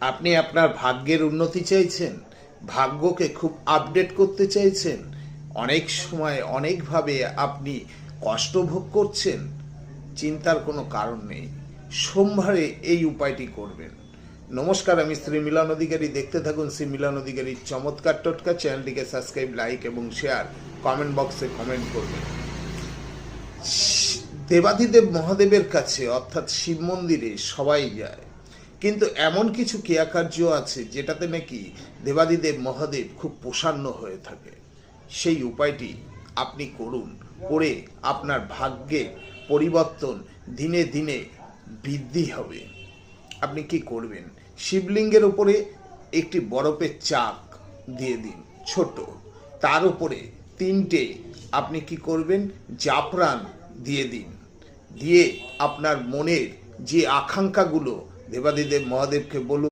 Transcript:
আপনি আপনার ভাগ্যের উন্নতি চাইছেন, ভাগ্যকে খুব আপডেট করতে চাইছেন, অনেক সময় অনেকভাবে আপনি কষ্ট ভোগ করছেন, চিন্তার কোনো কারণ নেই। সোমবারে এই উপায়টি করবেন। নমস্কার, আমি শ্রী মিলন অধিকারী। দেখতে থাকুন শ্রী মিলন অধিকারীর চমৎকার টোটকা। চ্যানেলটিকে সাবস্ক্রাইব, লাইক এবং শেয়ার, কমেন্ট বক্সে কমেন্ট করবেন। দেবাদিদেব মহাদেবের কাছে অর্থাৎ শিব মন্দিরে সবাই যায়, কিন্তু এমন কিছু ক্রিয়াকার্য আছে যেটাতে নাকি দেবাদিদেব মহাদেব খুব প্রসন্ন হয়ে থাকে। সেই উপায়টি আপনি করুন, করে আপনার ভাগ্যে পরিবর্তন দিনে দিনে বৃদ্ধি হবে। আপনি কি করবেন? শিবলিঙ্গের উপরে একটি বরফের চাক দিয়ে দিন, ছোট। তার উপরে 3টে আপনি কি করবেন? জাফরান দিয়ে দিন। দিয়ে আপনার মনের যে আকাঙ্ক্ষাগুলো দেবাদিদেব মহাদেবকে বলুন।